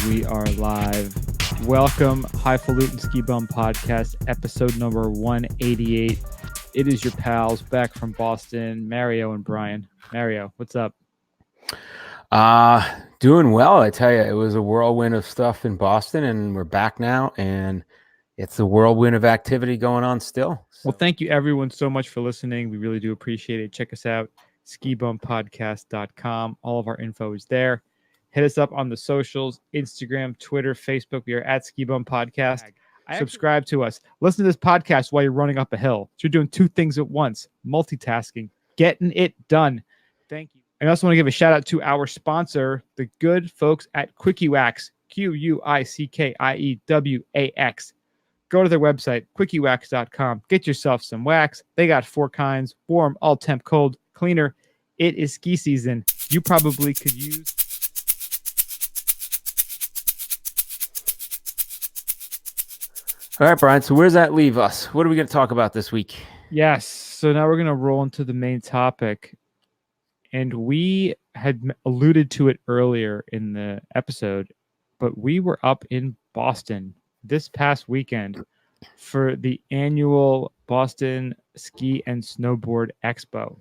We are live. Welcome, Highfalutin Ski Bum Podcast, episode number 188. It is your pals back from Boston, Mario and Brian. Mario, what's up? Doing well. I tell you, it was a whirlwind of stuff in Boston, and we're back now, and it's a whirlwind of activity going on still. So. Well, thank you everyone so much for listening. We really do appreciate it. Check us out, skibumpodcast.com. All of our info is there. Hit us up on the socials, Instagram, Twitter, Facebook. We are at Ski Bum Podcast. Subscribe to us. Listen to this podcast while you're running up a hill. So you're doing two things at once, multitasking, getting it done. Thank you. I also want to give a shout out to our sponsor, the good folks at Quickie Wax, QUICKIEWAX. Go to their website, quickywax.com. Get yourself some wax. They got 4 kinds: warm, all temp, cold, cleaner. It is ski season. You probably could use. All right, Brian. So where does that leave us? What are we going to talk about this week? Yes. So now we're going to roll into the main topic. And we had alluded to it earlier in the episode, but we were up in Boston this past weekend for the annual Boston Ski and Snowboard Expo.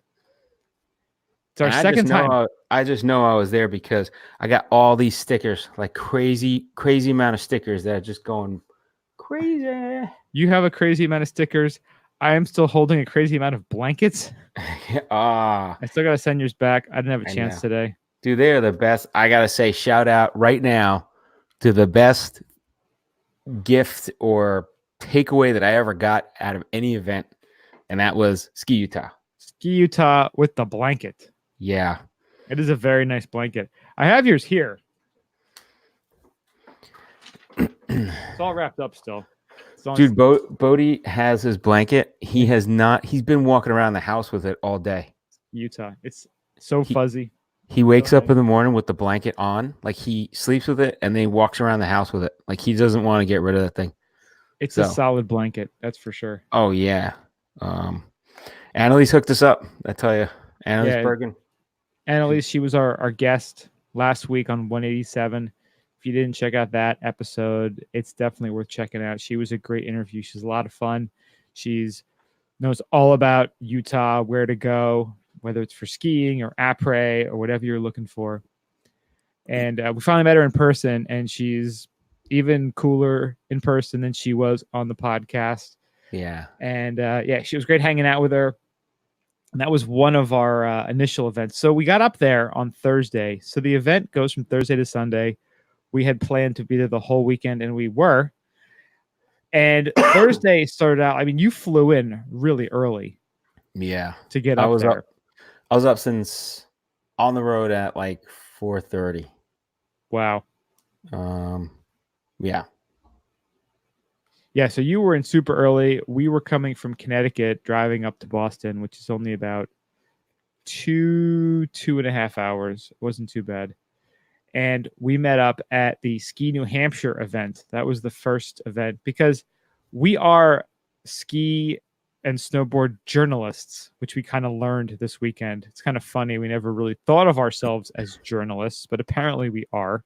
It's our second time. I just know I was there because I got all these stickers, like crazy amount of stickers that are just going crazy. You have a crazy amount of stickers. I am still holding a crazy amount of blankets. I still got to send yours back. I didn't have a chance today. Dude, they are the best. I got to say, shout out right now to the best gift or takeaway that I ever got out of any event, and that was Ski Utah. Ski Utah with the blanket. Yeah. It is a very nice blanket. I have yours here. It's all wrapped up still. Dude, Bodie has his blanket. He's been walking around the house with it all day. Utah. It's so fuzzy. He wakes up in the morning with the blanket on. Like, he sleeps with it and then he walks around the house with it. Like, he doesn't want to get rid of that thing. It's a solid blanket. That's for sure. Oh, yeah. Annalise hooked us up. I tell you. Annalise Bergen. Annalise, she was our guest last week on 187. If you didn't check out that episode, it's definitely worth checking out. She was a great interview. She's a lot of fun. She's knows all about Utah, where to go, whether it's for skiing or après or whatever you're looking for. And we finally met her in person, and she's even cooler in person than she was on the podcast. Yeah. And she was great hanging out with her. And that was one of our initial events. So we got up there on Thursday. So the event goes from Thursday to Sunday. We had planned to be there the whole weekend, and we were. And Thursday started out. I mean, you flew in really early. Yeah. To get up there. I was up since on the road at like 4:30. Wow. Yeah. Yeah, so you were in super early. We were coming from Connecticut, driving up to Boston, which is only about 2.5 hours. It wasn't too bad. And we met up at the Ski New Hampshire event. That was the first event because we are ski and snowboard journalists, which we kind of learned this weekend. It's kind of funny. We never really thought of ourselves as journalists, but apparently we are.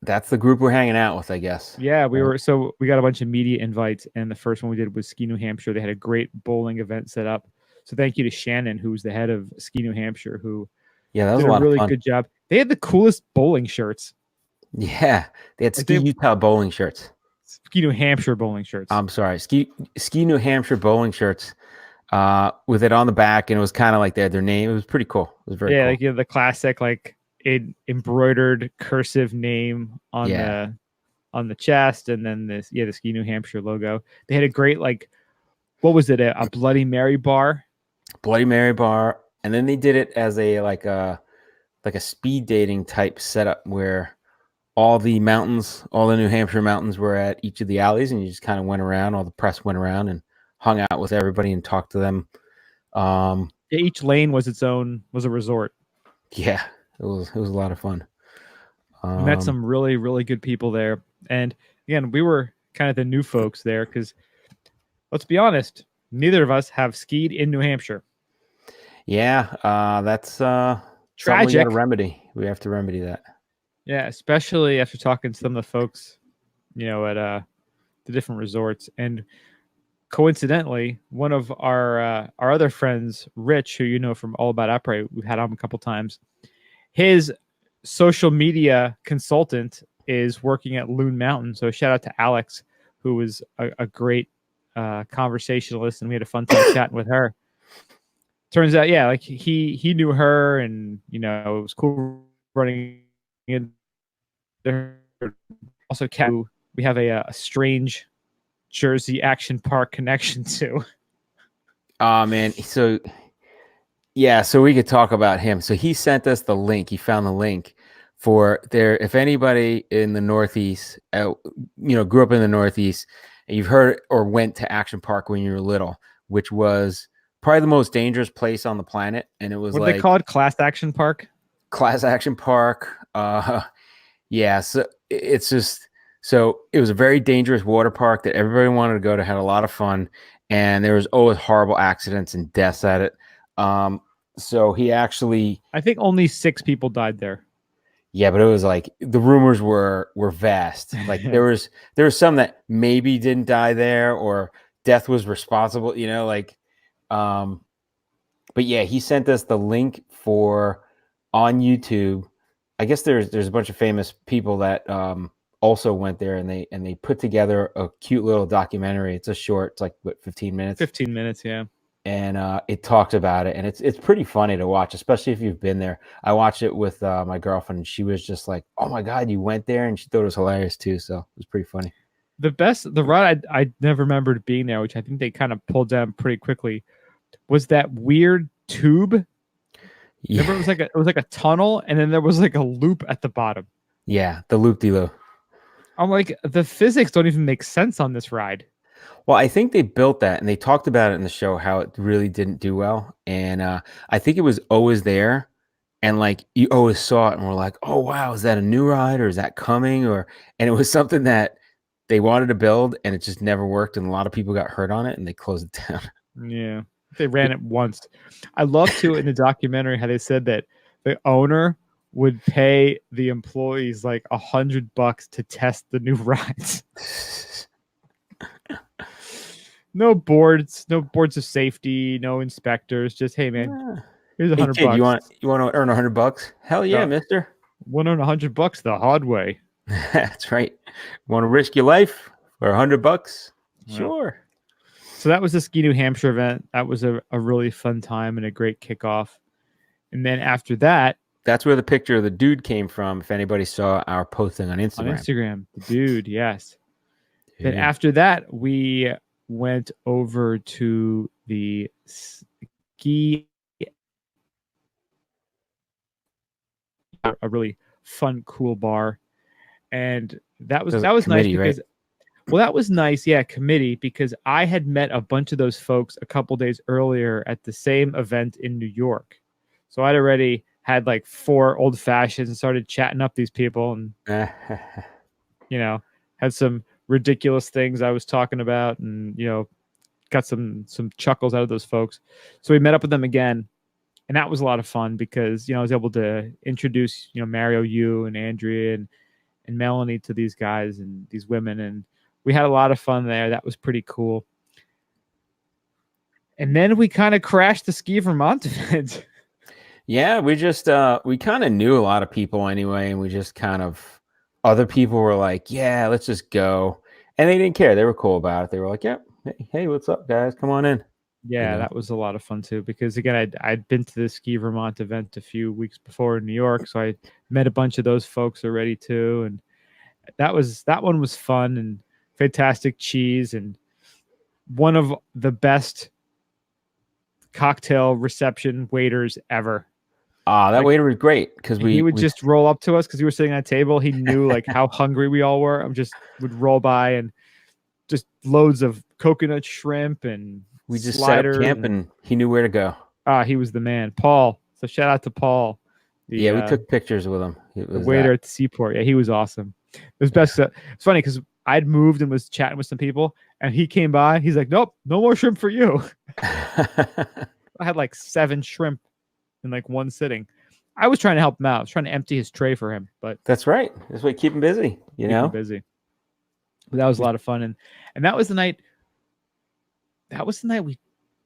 That's the group we're hanging out with, I guess. Yeah, we were. So we got a bunch of media invites, and the first one we did was Ski New Hampshire. They had a great bowling event set up. So thank you to Shannon, who's the head of Ski New Hampshire, who that was did a really of fun. Good job. They had the coolest bowling shirts. Yeah, they had Ski Utah bowling shirts. Ski New Hampshire bowling shirts. I'm sorry, Ski New Hampshire bowling shirts, with it on the back, and it was kind of like their name. It was pretty cool. It was very cool. Like the classic embroidered cursive name on the chest, and then the Ski New Hampshire logo. They had a great what was it? A Bloody Mary bar. Bloody Mary bar, and then they did it as a speed dating type setup where all the New Hampshire mountains were at each of the alleys, and you just kind of went around. All the press went around and hung out with everybody and talked to them. Each lane was a resort. Yeah, it was a lot of fun. We met some really, really good people there. And again, we were kind of the new folks there because, let's be honest, neither of us have skied in New Hampshire. Yeah, that's tragic. We have to remedy that. Yeah, especially after talking to some of the folks, at the different resorts. And coincidentally, one of our other friends, Rich, who you know from All About Opera, we've had him a couple times. His social media consultant is working at Loon Mountain. So shout out to Alex, who was a great conversationalist, and we had a fun time chatting with her. Turns out, yeah, like he knew her, and it was cool running into her. Also, we have a strange Jersey Action Park connection to. Oh man, so yeah, so we could talk about him. So he sent us the link. He found the link for there. If anybody in the Northeast, grew up in the Northeast, and you've heard or went to Action Park when you were little, which was probably the most dangerous place on the planet, and it was What do they call it? Class Action Park. Class Action Park. Yeah. So it's just it was a very dangerous water park that everybody wanted to go to. Had a lot of fun, and there was always horrible accidents and deaths at it. So he actually, I think only 6 people died there. yeah, but it was like the rumors were vast. Like there was some that maybe didn't die there or death was responsible, but yeah, he sent us the link for on YouTube. I guess there's a bunch of famous people that also went there, and they put together a cute little documentary. It's a short, it's like 15 minutes. 15 minutes, yeah. And it talks about it, and it's pretty funny to watch, especially if you've been there. I watched it with my girlfriend, and she was just like, "Oh my god, you went there!" And she thought it was hilarious too. So it was pretty funny. The ride I never remembered being there, which I think they kind of pulled down pretty quickly, was that weird tube. Yeah. Remember, it was like a tunnel, and then there was like a loop at the bottom. Yeah, the loop-de-loop. I'm like, the physics don't even make sense on this ride. Well, I think they built that, and they talked about it in the show how it really didn't do well, and I think it was always there, and like you always saw it, and we're like, "Oh wow, is that a new ride, or is that coming?" And it was something that they wanted to build, and it just never worked, and a lot of people got hurt on it, and they closed it down. Yeah, they ran it once. I love to in the documentary how they said that the owner would pay the employees like $100 to test the new rides. No boards of safety, no inspectors. Just, hey man, here's $100. Kid, you want to earn $100? Hell yeah, mister. Want to earn $100 the hard way. That's right. Want to risk your life for $100? Sure. So that was the Ski New Hampshire event. That was a really fun time and a great kickoff. And then after that, that's where the picture of the dude came from. If anybody saw our posting on Instagram. On Instagram, the dude, yes. Dude. Then after that, we went over to the ski, a really fun, cool bar, and that was nice because, right? Well, that was nice, yeah, committee, because I had met a bunch of those folks a couple days earlier at the same event in New York, so I'd already had like 4 old fashions and started chatting up these people, and had some ridiculous things I was talking about, and got some chuckles out of those folks. So we met up with them again, and that was a lot of fun because I was able to introduce Mario, you, and Andrea and Melanie to these guys and these women, and we had a lot of fun there. That was pretty cool. And then we kind of crashed the Ski Vermont event. Yeah, we just we kind of knew a lot of people anyway, and we just kind of, other people were like, yeah, let's just go, and they didn't care. They were cool about it. They were like, yep, hey, what's up, guys? Come on in. Yeah, that was a lot of fun too, because again, I'd been to the Ski Vermont event a few weeks before in New York, so I met a bunch of those folks already too, and that one was fun and fantastic cheese and one of the best cocktail reception waiters ever. That waiter was great because he would just roll up to us because we were sitting at a table. He knew like how hungry we all were. Just would roll by and just loads of coconut shrimp, and we just set up camp and he knew where to go. He was the man, Paul. So shout out to Paul. We took pictures with him. The waiter at the seaport. Yeah, he was awesome. It was best. It's funny because I'd moved and was chatting with some people, and he came by. He's like, "Nope, no more shrimp for you." I had like 7 shrimp in like one sitting. I was trying to help him out. I was trying to empty his tray for him, but That's right. That's what keep him busy. You keep him know. busy. But that was a lot of fun, and that was the night. That was the night we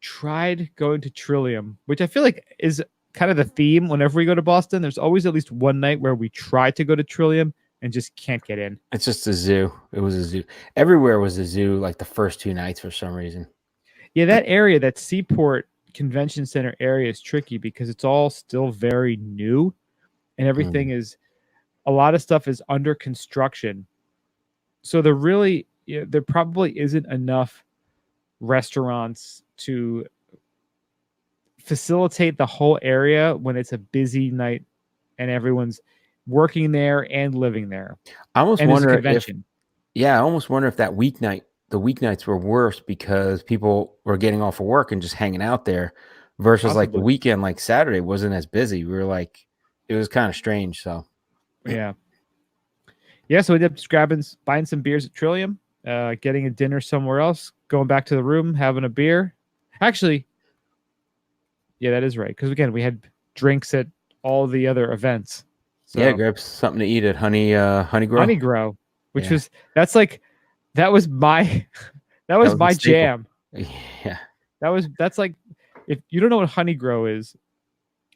tried going to Trillium, which I feel like is kind of the theme whenever we go to Boston. There's always at least one night where we try to go to Trillium and just can't get in. It's just a zoo. It was a zoo. Everywhere was a zoo. Like the first 2 nights for some reason. Yeah, that area, that Seaport Convention Center area, is tricky because it's all still very new, and everything is. A lot of stuff is under construction, so there probably isn't enough restaurants to facilitate the whole area when it's a busy night and everyone's working there and living there. I almost And wonder I almost wonder if the weeknights were worse because people were getting off of work and just hanging out there versus like the weekend, like Saturday wasn't as busy. We were like, it was kind of strange. So yeah. So we ended up buying some beers at Trillium, getting a dinner somewhere else, going back to the room, having a beer. Actually, yeah, that is right. Because again, we had drinks at all the other events. So, yeah, grab something to eat at Honey Grow, which that was my my jam. Yeah, that's like, if you don't know what Honey Grow is,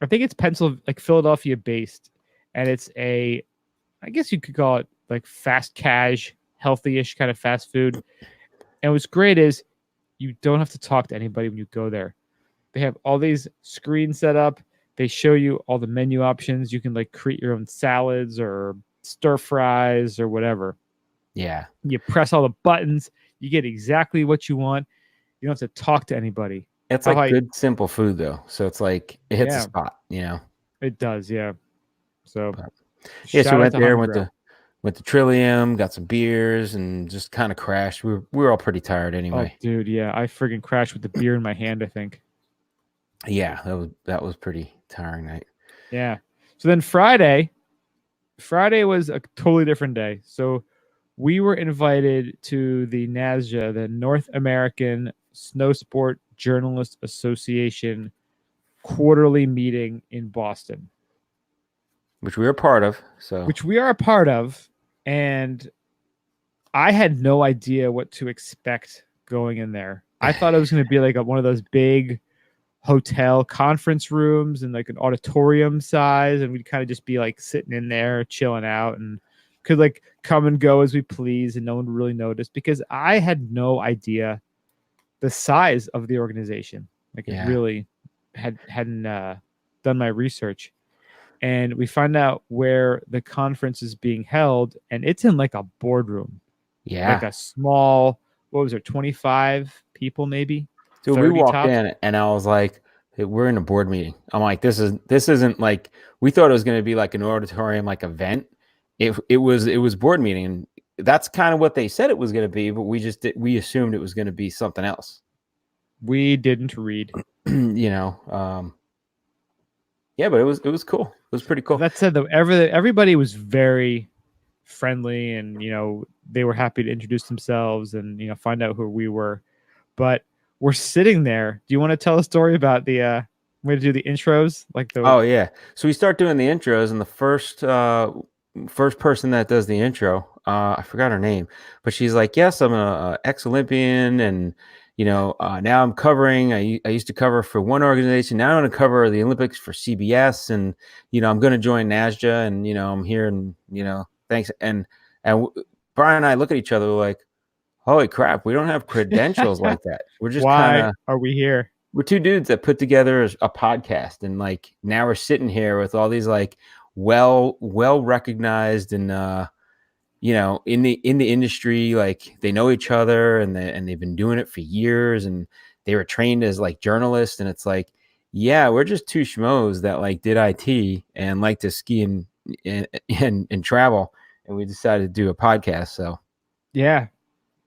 I think it's Philadelphia based, and it's I guess you could call it like fast cash, healthy-ish kind of fast food. And what's great is you don't have to talk to anybody when you go there. They have all these screens set up. They show you all the menu options. You can like create your own salads or stir fries or whatever. Yeah. You press all the buttons. You get exactly what you want. You don't have to talk to anybody. It's like good, simple food though. So it's like it hits a spot, you know. It does, yeah. So so we went there, went to Trillium, got some beers, and just kind of crashed. We were all pretty tired anyway. Oh, dude, yeah, I friggin' crashed with the beer in my hand, I think. Yeah, that was pretty tiring night. Yeah. So then Friday was a totally different day. So we were invited to the NASJA, the North American Snow Sport Journalist Association quarterly meeting in Boston. Which we are a part of. And I had no idea what to expect going in there. I thought it was going to be like one of those big hotel conference rooms and like an auditorium size, and we'd kind of just be like sitting in there chilling out and could like come and go as we please, and no one would really notice, because I had no idea the size of the organization. Like it really hadn't done my research. And we find out where the conference is being held, and it's in like a boardroom. Yeah. Like a small, 25 people maybe? Dude, we walked in and I was like, hey, we're in a board meeting. I'm like, this isn't like, we thought it was going to be like an auditorium, like event. It was board meeting. And that's kind of what they said it was going to be, but we assumed it was going to be something else. We didn't read. You know, yeah, but it was cool. It was pretty cool. That said, though, everybody was very friendly, and they were happy to introduce themselves and find out who we were. But we're sitting there. Do you want to tell a story about the? I'm going to do the intros, Oh yeah. So we start doing the intros, and the first person that does the intro, I forgot her name, but she's like, "Yes, I'm a ex-Olympian, and." Now I'm covering, I used to cover for one organization. Now I'm going to cover the Olympics for CBS, and, I'm going to join NASJA, and, I'm here, and, thanks. And Brian and I look at each other like, holy crap, we don't have credentials like that. We're just why are we here? We're two dudes that put together a podcast, and like, now we're sitting here with all these like well recognized and, in the industry, like they know each other, and they've been doing it for years, and they were trained as like journalists. And it's like, yeah, we're just two schmoes that like did IT and like to ski and travel, and we decided to do a podcast. So yeah,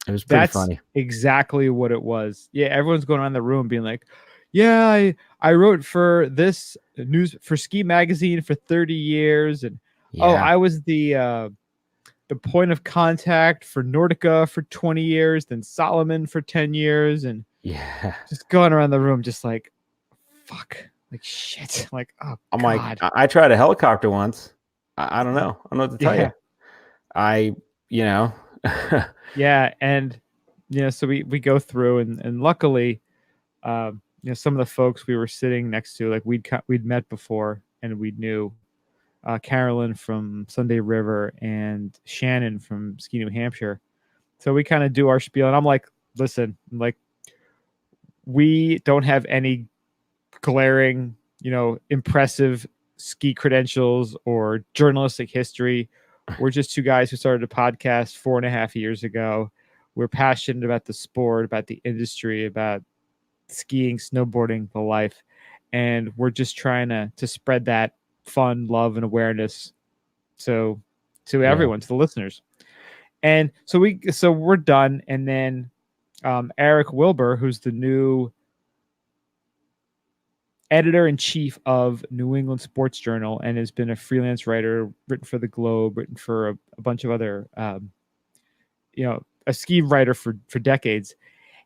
it was pretty funny. Exactly what it was. Yeah, everyone's going around the room being like, yeah, I wrote for this news for Ski Magazine for 30 years, and I was the point of contact for Nordica for 20 years, then Solomon for 10 years, and just going around the room just like, fuck, Like, shit. Like, oh, I'm like, God. I tried a helicopter once. I don't know. I don't know what to tell Yeah. you. I, you know, Yeah. And, so we go through and luckily, some of the folks we were sitting next to, like we'd met before and we knew Carolyn from Sunday River and Shannon from Ski New Hampshire. So we kind of do our spiel, and I'm like, listen, like we don't have any glaring, impressive ski credentials or journalistic history. We're just two guys who started a podcast 4.5 years ago. We're passionate about the sport, about the industry, about skiing, snowboarding, the life, and we're just trying to spread that fun, love, and awareness to yeah, everyone, to the listeners. And so we're done, and then Eric Wilbur, who's the new editor-in-chief of New England Sports Journal and has been a freelance writer, written for the Globe, written for a bunch of other, a ski writer for decades.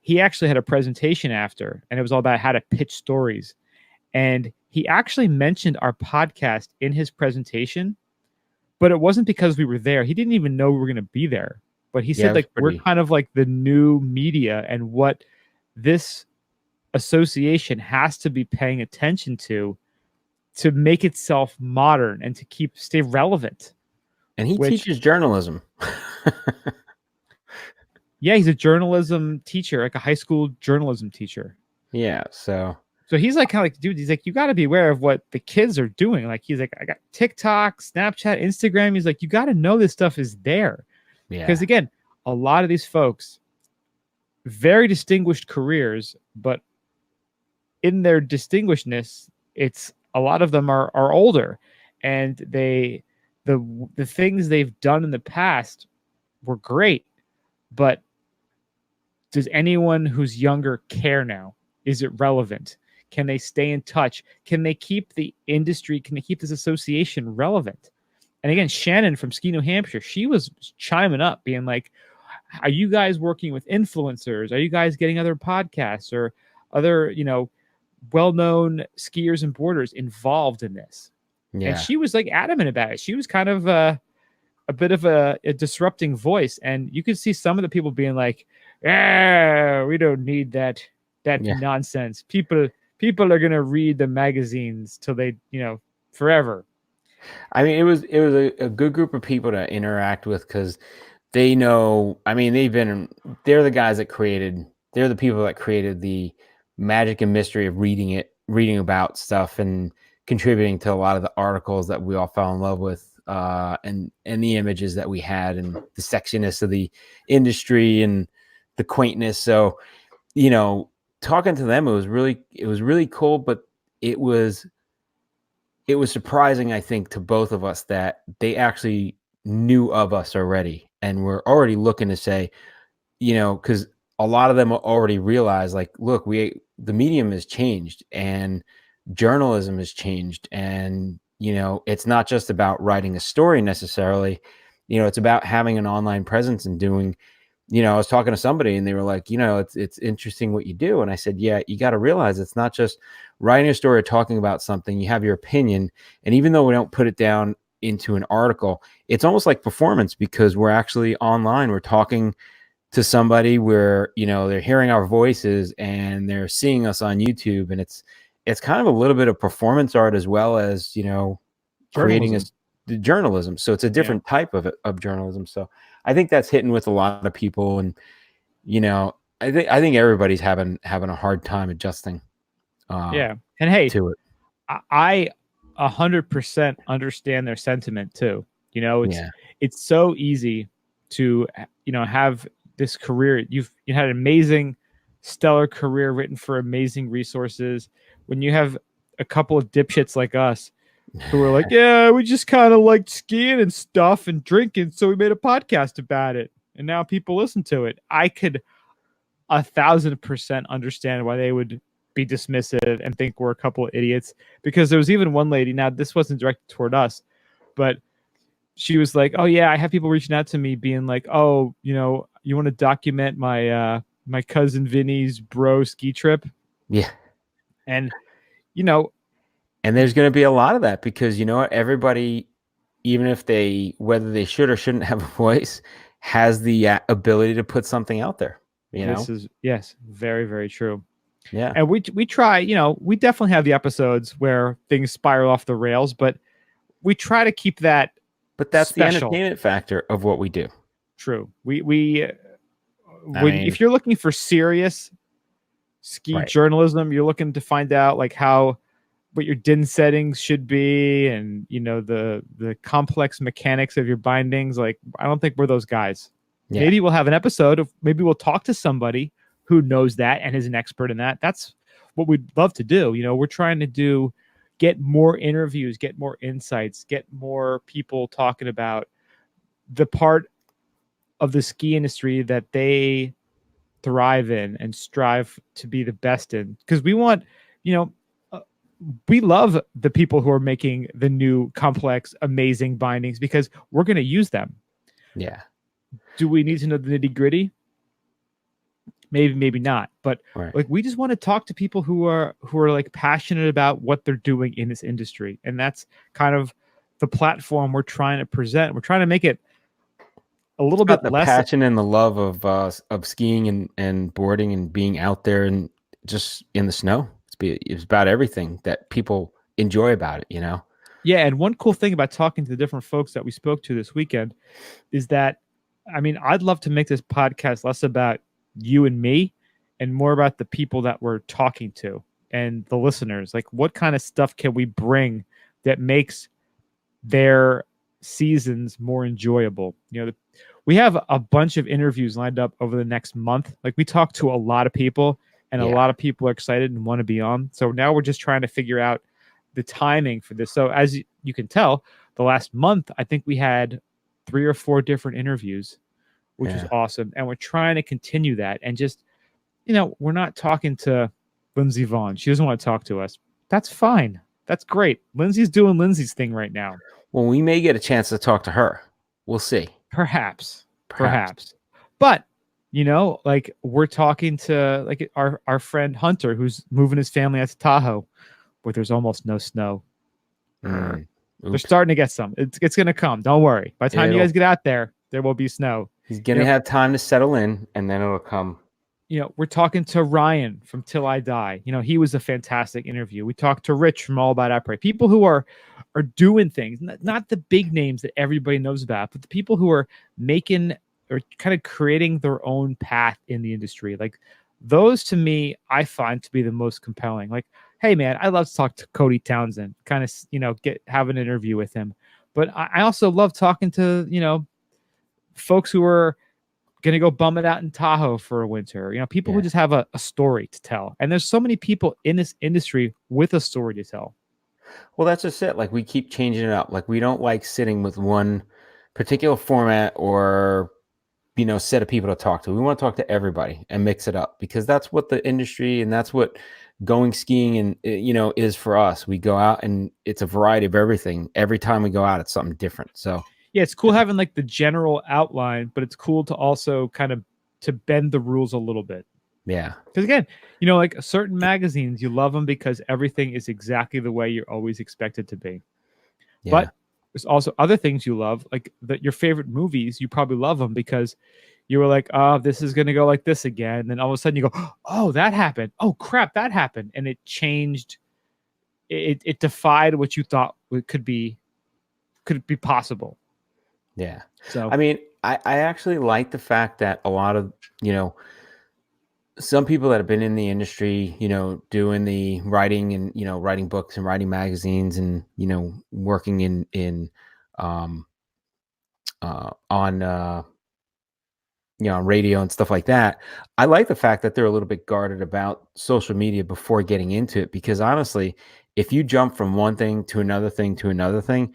He actually had a presentation after, and it was all about how to pitch stories. And he actually mentioned our podcast in his presentation, but it wasn't because we were there. He didn't even know we were going to be there. But he yeah, said, it was like, we're pretty. kind of like the new media, and what this association has to be paying attention to make itself modern and to stay relevant. And he Which, teaches journalism. yeah, he's a journalism teacher, like a high school journalism teacher. Yeah, so He's like, kind of like, dude, he's like, you got to be aware of what the kids are doing. Like, he's like, I got TikTok, Snapchat, Instagram. He's like, you got to know this stuff is there. yeah, Because again, a lot of these folks, very distinguished careers, but in their distinguishedness, it's a lot of them are older, and the things they've done in the past were great, but does anyone who's younger care now? Is it relevant? Can they stay in touch? Can they keep the industry? Can they keep this association relevant? And again, Shannon from Ski New Hampshire, she was chiming up, being like, are you guys working with influencers? Are you guys getting other podcasts or other, well-known skiers and boarders involved in this? And yeah, she was like adamant about it. She was kind of a bit of a disrupting voice. And you could see some of the people being like, we don't need that yeah. nonsense. People are going to read the magazines till they, forever. I mean, it was a good group of people to interact with because they know. I mean, they're the guys that created. They're the people that created the magic and mystery of reading about stuff, and contributing to a lot of the articles that we all fell in love with, and the images that we had, and the sexiness of the industry and the quaintness. So, talking to them, it was really cool, but it was surprising, I think, to both of us that they actually knew of us already and were already looking to say, because a lot of them already realized, like, look, the medium has changed and journalism has changed, and it's not just about writing a story necessarily. It's about having an online presence and doing. I was talking to somebody and they were like, it's interesting what you do. And I said, yeah, you got to realize it's not just writing a story or talking about something. You have your opinion. And even though we don't put it down into an article, it's almost like performance because we're actually online. We're talking to somebody where, they're hearing our voices and they're seeing us on YouTube. And it's kind of a little bit of performance art as well as, creating the journalism. So it's a different type of journalism. So I think that's hitting with a lot of people, and I think everybody's having a hard time adjusting. And hey, to it. I 100% understand their sentiment too. It's so easy to have this career. You had an amazing, stellar career written for amazing resources. When you have a couple of dipshits like us who were like, yeah, we just kind of liked skiing and stuff and drinking, so we made a podcast about it, and now people listen to it. I could 1,000% understand why they would be dismissive and think we're a couple of idiots, because there was even one lady, now this wasn't directed toward us, but she was like, oh yeah, I have people reaching out to me being like, oh, you want to document my my cousin Vinny's bro ski trip? Yeah. And And there's going to be a lot of that because you know what? Everybody, even if whether they should or shouldn't have a voice, has the ability to put something out there. You know? This is, yes, very, very true. Yeah. And we try, we definitely have the episodes where things spiral off the rails, but we try to keep that But that's the special. entertainment factor of what we do. True. If you're looking for serious ski journalism, you're looking to find out like what your din settings should be, and the complex mechanics of your bindings. Like, I don't think we're those guys. Yeah. Maybe we'll have an episode maybe we'll talk to somebody who knows that and is an expert in that. That's what we'd love to do. We're trying to get more interviews, get more insights, get more people talking about the part of the ski industry that they thrive in and strive to be the best in. Because we want, we love the people who are making the new complex, amazing bindings because we're going to use them. Yeah. Do we need to know the nitty gritty? Maybe not. But like, we just want to talk to people who are like passionate about what they're doing in this industry. And that's kind of the platform we're trying to present. We're trying to make it a little bit the less passion and the love of skiing and boarding and being out there and just in the snow. It's about everything that people enjoy about it, Yeah, and one cool thing about talking to the different folks that we spoke to this weekend is that, I'd love to make this podcast less about you and me and more about the people that we're talking to and the listeners. Like, what kind of stuff can we bring that makes their seasons more enjoyable? We have a bunch of interviews lined up over the next month. Like, we talked to a lot of people, and a lot of people are excited and want to be on. So now we're just trying to figure out the timing for this. So as you can tell, the last month, I think we had 3 or 4 different interviews, which is awesome. And we're trying to continue that. And just, we're not talking to Lindsey Vaughn. She doesn't want to talk to us. That's fine. That's great. Lindsay's doing Lindsay's thing right now. Well, we may get a chance to talk to her. We'll see. Perhaps. But, like, we're talking to like our friend Hunter, who's moving his family out to Tahoe, where there's almost no snow. They're starting to get some. It's going to come. Don't worry. By the time you guys get out there, there will be snow. He's going to have time to settle in, and then it'll come. We're talking to Ryan from Till I Die. He was a fantastic interview. We talked to Rich from All About Après. People who are doing things, not the big names that everybody knows about, but the people who are making or kind of creating their own path in the industry. Like, those to me, I find to be the most compelling. Like, hey man, I love to talk to Cody Townsend, kind of, have an interview with him. But I also love talking to, folks who are going to go bum it out in Tahoe for a winter. People who just have a story to tell. And there's so many people in this industry with a story to tell. Well, that's just it. Like, we keep changing it up. Like, we don't like sitting with one particular format or, set of people to talk to. We want to talk to everybody and mix it up because that's what the industry and that's what going skiing and, is for us. We go out and it's a variety of everything. Every time we go out, it's something different. So yeah, it's cool having like the general outline, but it's cool to also kind of to bend the rules a little bit. Yeah. Because again, like certain magazines, you love them because everything is exactly the way you're always expected to be. Yeah. But there's also other things you love, like your favorite movies. You probably love them because you were like, oh, this is going to go like this again. And then all of a sudden you go, oh, that happened. Oh, crap, that happened. And it changed. It defied what you thought could be possible. Yeah. So, I actually like the fact that a lot of, some people that have been in the industry, doing the writing and, writing books and writing magazines and, working on radio and stuff like that. I like the fact that they're a little bit guarded about social media before getting into it, because honestly, if you jump from one thing to another thing to another thing,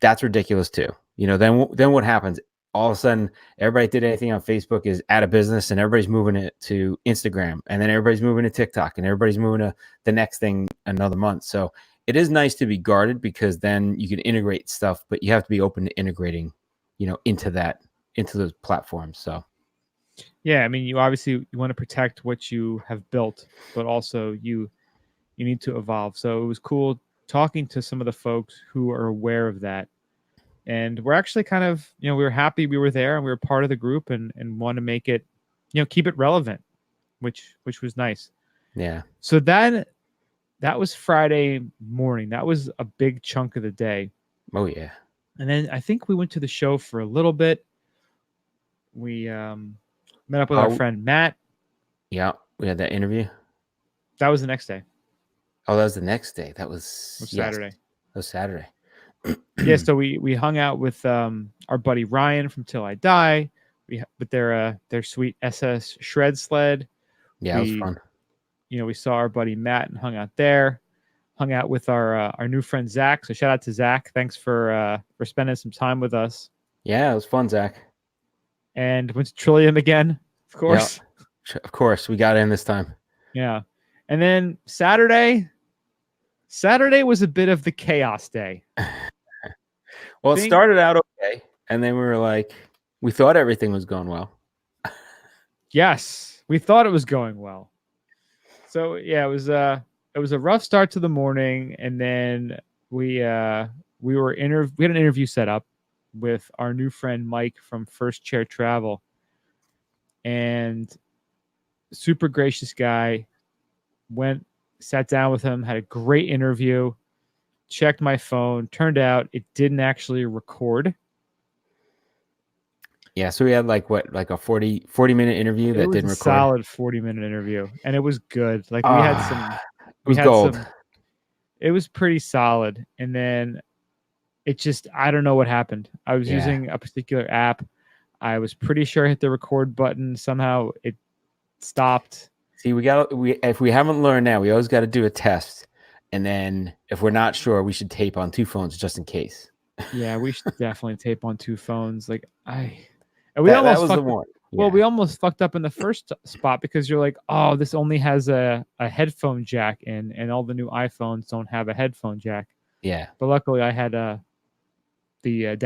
that's ridiculous too. Then what happens? All of a sudden, everybody did anything on Facebook is out of business, and everybody's moving it to Instagram, and then everybody's moving to TikTok, and everybody's moving to the next thing another month. So it is nice to be guarded because then you can integrate stuff, but you have to be open to integrating, into those platforms. So yeah, you obviously you want to protect what you have built, but also you need to evolve. So it was cool talking to some of the folks who are aware of that. And we're actually kind of, we were happy we were there and we were part of the group and want to make it, keep it relevant, which was nice. Yeah. So that was Friday morning. That was a big chunk of the day. Oh yeah. And then I think we went to the show for a little bit. We met up with our friend Matt. Yeah, we had that interview. That was the next day. Oh, that was the next day. That was Saturday. That was Saturday. Yeah, so we hung out with our buddy Ryan from Till I Die. With their sweet SS shred sled. Yeah, it was fun. We saw our buddy Matt and hung out there. Hung out with our new friend Zach. So shout out to Zach. Thanks for spending some time with us. Yeah, it was fun, Zach. And went to Trillium again, of course. Yeah, of course, we got in this time. Yeah, and then Saturday was a bit of the chaos day. Well, it started out okay, and then we thought everything was going well. Yes, we thought it was going well. So yeah, it was a rough start to the morning, and then we had an interview set up with our new friend Mike from First Chair Travel, and super gracious guy. Sat down with him, had a great interview. Checked my phone. Turned out it didn't actually record. Yeah, so we had like a 40-minute interview that didn't record. Solid 40-minute interview, and it was good. Like we had some. It was gold. It was pretty solid, and then it just, I don't know what happened. I was using a particular app. I was pretty sure I hit the record button. Somehow it stopped. See, if we haven't learned now, we always got to do a test. And then if we're not sure, we should tape on 2 phones just in case. Yeah, we should definitely tape on 2 phones. Like we almost fucked up in the first spot because you're like, oh, this only has a headphone jack in, and all the new iPhones don't have a headphone jack. Yeah. But luckily I had the